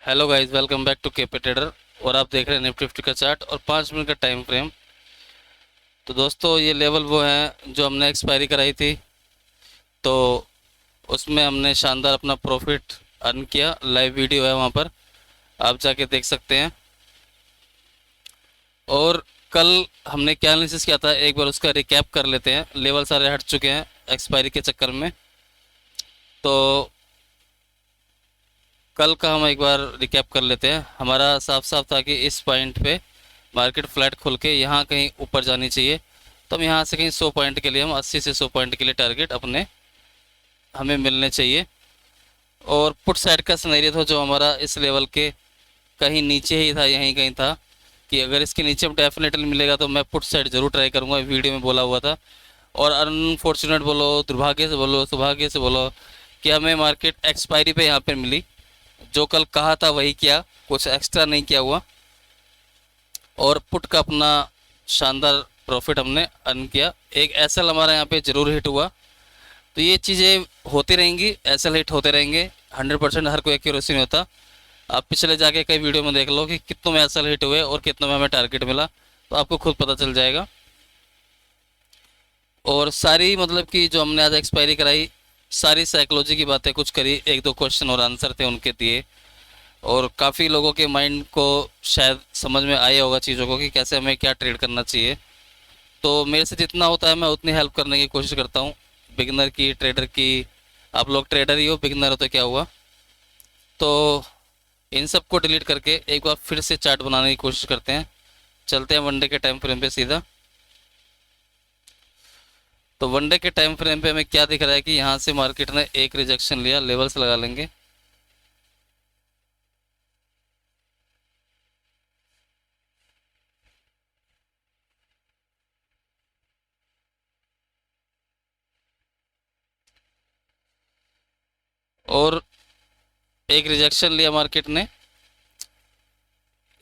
Hello guys, welcome back to KP trader. और आप देख रहे हैं निफ्टी 50 का चार्ट और 5 मिनट का टाइम फ्रेम। तो दोस्तों, ये लेवल वो हैं जो हमने एक्सपायरी कराई थी, तो उसमें हमने शानदार अपना प्रॉफिट अर्न किया। लाइव वीडियो है, वहाँ पर आप जाके देख सकते हैं। और कल हमने क्या एनालिसिस किया था, एक बार उसका रिकैप कर लेते हैं। लेवल सारे हट चुके हैं एक्सपायरी के चक्कर में, तो कल का हम एक बार रिकैप कर लेते हैं। हमारा साफ साफ था कि इस पॉइंट पे मार्केट फ्लैट खुल के यहाँ कहीं ऊपर जानी चाहिए, तो हम यहाँ से कहीं 100 पॉइंट के लिए, हम 80 से 100 पॉइंट के लिए टारगेट अपने हमें मिलने चाहिए। और पुट साइड का सिनेरियो था जो हमारा इस लेवल के कहीं नीचे ही था, यहीं कहीं था, कि अगर इसके नीचे डेफिनेटली मिलेगा तो मैं पुट साइड जरूर ट्राई करूँगा, वीडियो में बोला हुआ था। और अनफॉर्चुनेट बोलो, दुर्भाग्य से बोलो, सौभाग्य से बोलो, कि हमें मार्केट एक्सपायरी पे यहाँ पे मिली। जो कल कहा था वही किया, कुछ एक्स्ट्रा नहीं किया हुआ, और पुट का अपना शानदार प्रॉफिट हमने अर्न किया। एक एसएल हमारा यहाँ पे जरूर हिट हुआ। तो ये चीज़ें होती रहेंगी, एसएल हिट होते रहेंगे। 100% हर कोई एक्यूरेसी नहीं होता। आप पिछले जाके कई वीडियो में देख लो कि कितनों में एसएल हिट हुए और कितनों में हमें टारगेट मिला, तो आपको खुद पता चल जाएगा। और सारी मतलब कि जो हमने आज एक्सपायरी कराई, सारी साइकोलॉजी की बातें कुछ करी, एक दो क्वेश्चन और आंसर थे उनके दिए। और काफ़ी लोगों के माइंड को शायद समझ में आया होगा चीज़ों को कि कैसे हमें क्या ट्रेड करना चाहिए। तो मेरे से जितना होता है मैं उतनी हेल्प करने की कोशिश करता हूँ, बिगिनर की, ट्रेडर की। आप लोग ट्रेडर ही हो, बिगिनर हो तो क्या हुआ। तो इन सब को डिलीट करके एक बार फिर से चार्ट बनाने की कोशिश करते हैं। चलते हैं वनडे के टाइम फ्रेम पे सीधा। तो वनडे के टाइम फ्रेम पे हमें क्या दिख रहा है कि यहाँ से मार्केट ने एक रिजेक्शन लिया। लेवल्स लगा लेंगे। और एक रिजेक्शन लिया मार्केट ने,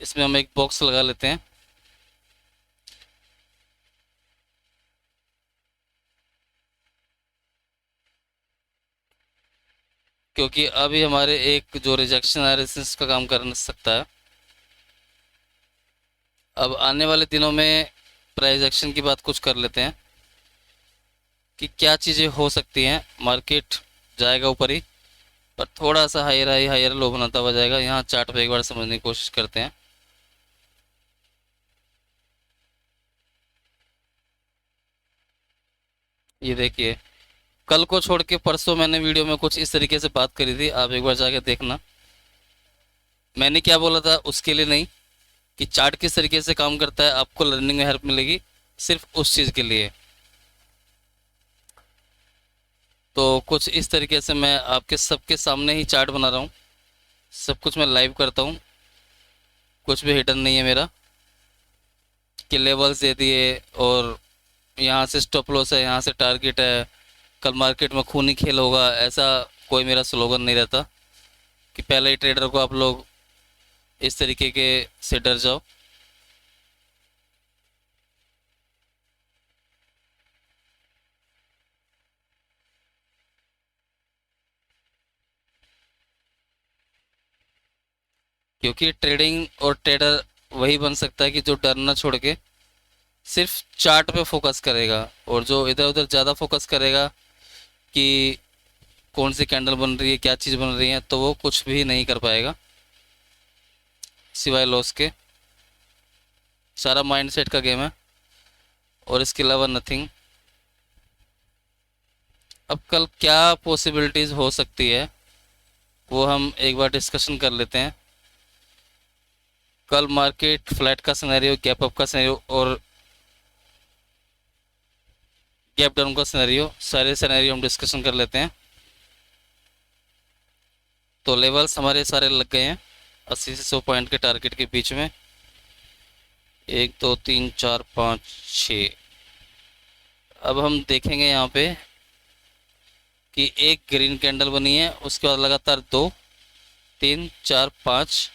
इसमें हम एक बॉक्स लगा लेते हैं। क्योंकि अभी हमारे एक जो रिजेक्शन है रेजिस्टेंस का काम कर सकता है। अब आने वाले दिनों में प्राइस एक्शन की बात कुछ कर लेते हैं कि क्या चीज़ें हो सकती हैं। मार्केट जाएगा ऊपर ही, पर थोड़ा सा हायर हाई हायर लो बनाता हुआ जाएगा। यहाँ चार्ट पे एक बार समझने की कोशिश करते हैं। ये देखिए, कल को छोड़ के परसों मैंने वीडियो में कुछ इस तरीके से बात करी थी, आप एक बार जाके देखना। मैंने क्या बोला था उसके लिए नहीं, कि चार्ट किस तरीके से काम करता है, आपको लर्निंग में हेल्प मिलेगी, सिर्फ उस चीज़ के लिए। तो कुछ इस तरीके से मैं आपके सबके सामने ही चार्ट बना रहा हूँ। सब कुछ मैं लाइव करता हूँ, कुछ भी हिडन नहीं है मेरा। कि लेवल्स दे दिए, और यहाँ से स्टॉप लॉस है, यहाँ से टारगेट है, कल मार्केट में खूनी खेल होगा, ऐसा कोई मेरा स्लोगन नहीं रहता कि पहले ही ट्रेडर को आप लोग इस तरीके के से डर जाओ। क्योंकि ट्रेडिंग और ट्रेडर वही बन सकता है कि जो डर ना छोड़ के सिर्फ चार्ट पे फोकस करेगा, और जो इधर उधर ज़्यादा फोकस करेगा कि कौन सी कैंडल बन रही है, क्या चीज़ बन रही है, तो वो कुछ भी नहीं कर पाएगा सिवाय लॉस के। सारा माइंडसेट का गेम है, और इसके अलावा नथिंग। अब कल क्या पॉसिबिलिटीज़ हो सकती है वो हम एक बार डिस्कशन कर लेते हैं। कल मार्केट फ्लैट का सिनेरियो, गैप अप का सिनेरियो, और गैप डाउन का सिनेरियो, सारे सिनेरियो हम डिस्कशन कर लेते हैं। तो लेवल्स हमारे सारे लग गए हैं 80 से 100 पॉइंट के टारगेट के बीच में। 1 2 3 4 5 6। अब हम देखेंगे यहाँ पे कि एक ग्रीन कैंडल बनी है, उसके बाद लगातार 2 3 4 5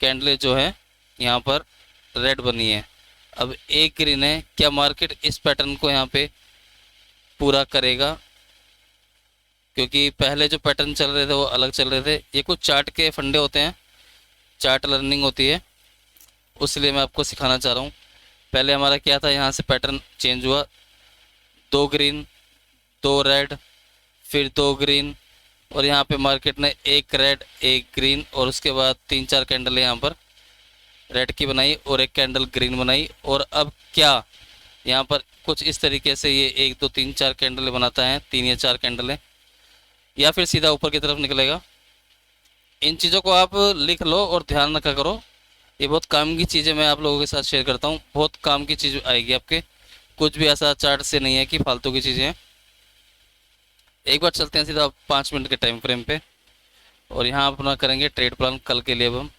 कैंडलें जो है यहाँ पर रेड बनी है। अब एक ग्रीन है, क्या मार्केट इस पैटर्न को यहाँ पे पूरा करेगा? क्योंकि पहले जो पैटर्न चल रहे थे वो अलग चल रहे थे। ये कुछ चार्ट के फंडे होते हैं चार्ट लर्निंग होती है, उसलिए मैं आपको सिखाना चाह रहा हूँ। पहले हमारा क्या था, यहाँ से पैटर्न चेंज हुआ, 2 ग्रीन 2 रेड फिर 2 ग्रीन, और यहाँ पे मार्केट ने 1 रेड 1 ग्रीन और उसके बाद 3-4 कैंडल यहाँ पर रेड की बनाई और एक कैंडल ग्रीन बनाई। और अब क्या, यहाँ पर कुछ इस तरीके से ये 1 2 3 4 कैंडल बनाता है, 3 या 4 कैंडलें, या फिर सीधा ऊपर की तरफ निकलेगा। इन चीज़ों को आप लिख लो और ध्यान रखा करो, ये बहुत काम की चीज़ें मैं आप लोगों के साथ शेयर करता हूँ, बहुत काम की चीज़ आएगी आपके, कुछ भी ऐसा चार्ट से नहीं है कि फालतू की चीज़ें हैं। एक बार चलते हैं सीधा 5 मिनट के टाइम फ्रेम पे, और यहाँ अपना करेंगे ट्रेड प्लान कल के लिए अब हम।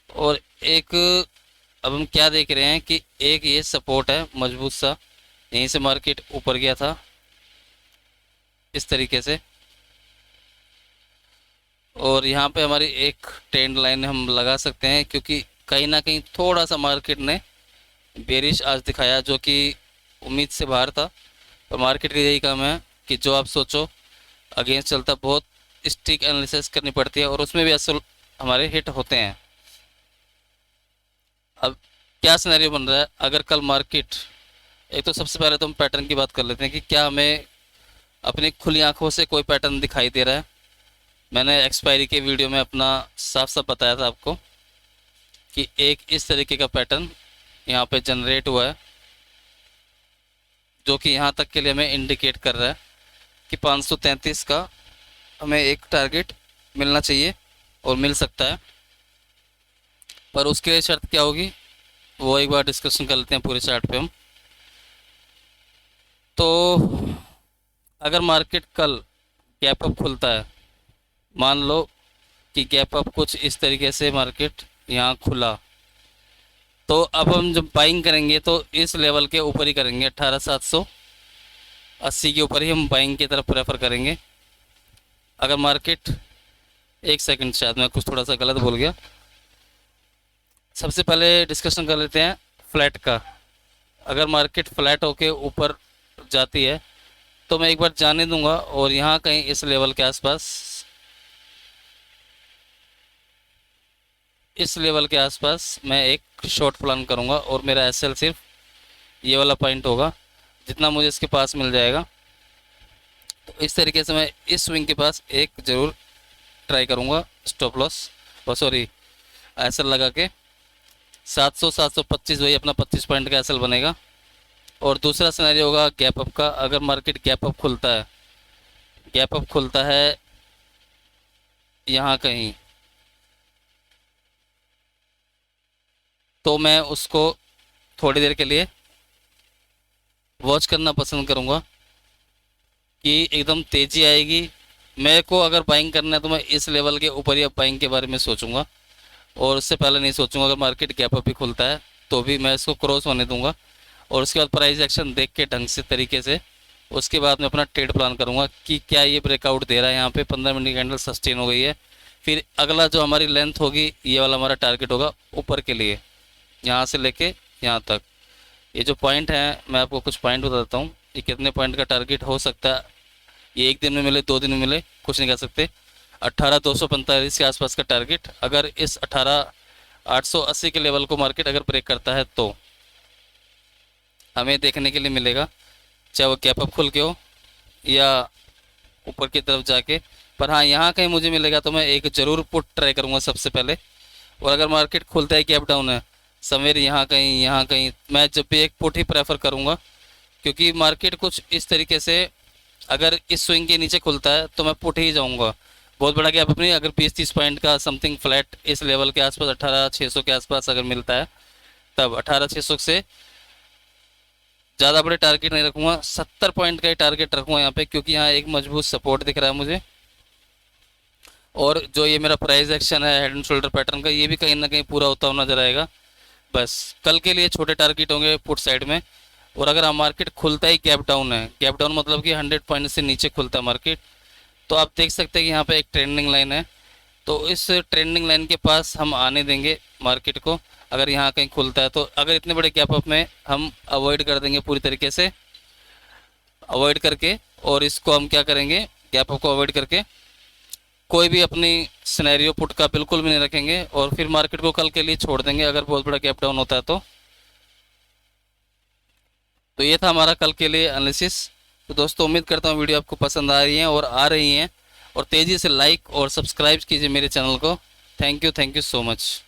और एक अब हम क्या देख रहे हैं कि एक ये सपोर्ट है मजबूत सा, यहीं से मार्केट ऊपर गया था इस तरीके से, और यहाँ पे हमारी एक ट्रेंड लाइन हम लगा सकते हैं, क्योंकि कहीं ना कहीं थोड़ा सा मार्केट ने बेरिश आज दिखाया, जो कि उम्मीद से बाहर था। तो मार्केट का यही काम है कि जो आप सोचो अगेंस्ट चलता, बहुत स्ट्रिक्ट एनालिसिस करनी पड़ती है, और उसमें भी असल हमारे हिट होते हैं। अब क्या सिनेरियो बन रहा है, अगर कल मार्केट, एक तो सबसे पहले तो हम पैटर्न की बात कर लेते हैं कि क्या हमें अपनी खुली आंखों से कोई पैटर्न दिखाई दे रहा है। मैंने एक्सपायरी के वीडियो में अपना साफ साफ बताया था आपको कि एक इस तरीके का पैटर्न यहाँ पे जनरेट हुआ है, जो कि यहाँ तक के लिए हमें इंडिकेट कर रहा है कि 533 का हमें एक टारगेट मिलना चाहिए और मिल सकता है। पर उसके लिए शर्त क्या होगी, वो एक बार डिस्कशन कर लेते हैं पूरे चार्ट पे हम। तो अगर मार्केट कल गैप अप खुलता है, मान लो कि गैप अप कुछ इस तरीके से मार्केट यहाँ खुला, तो अब हम जब बाइंग करेंगे तो इस लेवल के ऊपर ही करेंगे, 18,780 के ऊपर ही हम बाइंग की तरफ प्रेफर करेंगे। अगर मार्केट, एक सेकंड, शायद मैं कुछ थोड़ा सा गलत बोल गया, सबसे पहले डिस्कशन कर लेते हैं फ्लैट का। अगर मार्केट फ्लैट होके ऊपर जाती है तो मैं एक बार जाने दूंगा, और यहाँ कहीं इस लेवल के आसपास, इस लेवल के आसपास मैं एक शॉर्ट प्लान करूंगा, और मेरा एसएल सिर्फ ये वाला पॉइंट होगा, जितना मुझे इसके पास मिल जाएगा। तो इस तरीके से मैं इस स्विंग के पास एक ज़रूर ट्राई करूंगा स्टॉप लॉस, सॉरी एसएल लगा के 700 725, वही अपना 25 पॉइंट का एसएल बनेगा। और दूसरा सिनेरियो होगा गैप अप का। अगर मार्केट गैप अप खुलता है, गैप अप खुलता है यहाँ कहीं, तो मैं उसको थोड़ी देर के लिए वॉच करना पसंद करूँगा कि एकदम तेज़ी आएगी। मेरे को अगर बाइंग करना है तो मैं इस लेवल के ऊपर ही बाइंग के बारे में सोचूंगा, और उससे पहले नहीं सोचूंगा। अगर मार्केट गैप अप भी खुलता है तो भी मैं इसको क्रॉस होने दूंगा, और उसके बाद प्राइस एक्शन देख के ढंग से तरीके से उसके बाद मैं अपना ट्रेड प्लान करूंगा कि क्या ये ब्रेकआउट दे रहा है। यहाँ पे 15 मिनट की कैंडल सस्टेन हो गई है, फिर अगला जो हमारी लेंथ होगी, ये वाला हमारा टारगेट होगा ऊपर के लिए, यहाँ से लेके यहाँ तक। ये जो पॉइंट है, मैं आपको कुछ पॉइंट बता देता हूँ, ये कितने पॉइंट का टारगेट हो सकता है। ये एक दिन में मिले, 2 दिन में मिले, कुछ नहीं कह सकते। 18,245 के आसपास का टारगेट, अगर इस 18,880 के लेवल को मार्केट अगर ब्रेक करता है तो हमें देखने के लिए मिलेगा, चाहे वो गैप अप खुल के हो या ऊपर की तरफ जाके। पर हाँ, यहाँ कहीं मुझे मिलेगा तो मैं एक ज़रूर पुट ट्राई करूँगा सबसे पहले। और अगर मार्केट खुलता है गैप डाउन है समवेयर यहाँ कहीं, यहाँ कहीं, मैं जब भी एक पुट ही प्रेफर करूँगा, क्योंकि मार्केट कुछ इस तरीके से अगर इस स्विंग के नीचे खुलता है तो मैं पुट ही जाऊँगा। बहुत बड़ा गैप अपनी, अगर 20-30 पॉइंट का समथिंग फ्लैट इस लेवल के आसपास 18,600 के आसपास अगर मिलता है, तब 18,600 से ज़्यादा बड़े टारगेट नहीं रखूँगा, 70 पॉइंट का ही टारगेट रखूँगा यहाँ पे, क्योंकि यहाँ एक मजबूत सपोर्ट दिख रहा है मुझे। और जो ये मेरा प्राइस एक्शन है हेड एंड शोल्डर पैटर्न का, ये भी कहीं ना कहीं पूरा होता हुआ नजर आएगा। बस कल के लिए छोटे टारगेट होंगे पुट साइड में। और अगर मार्केट खुलता ही गैप डाउन है, गैप डाउन मतलब कि 100 पॉइंट से नीचे खुलता है मार्केट, तो आप देख सकते हैं कि यहाँ पे एक ट्रेंडिंग लाइन है, तो इस ट्रेंडिंग लाइन के पास हम आने देंगे मार्केट को। अगर यहाँ कहीं खुलता है तो अगर इतने बड़े गैप अप में हम अवॉइड कर देंगे, पूरी तरीके से अवॉइड करके, और इसको हम क्या करेंगे, गैप अप को अवॉइड करके कोई भी अपनी सिनेरियो पुट का बिल्कुल भी नहीं रखेंगे और फिर मार्केट को कल के लिए छोड़ देंगे अगर बहुत बड़ा गैप डाउन होता है तो ये था हमारा कल के लिए एनालिसिस। तो दोस्तों उम्मीद करता हूँ वीडियो आपको पसंद आ रही है और आ रही हैं, और तेज़ी से लाइक और सब्सक्राइब कीजिए मेरे चैनल को। Thank you so much.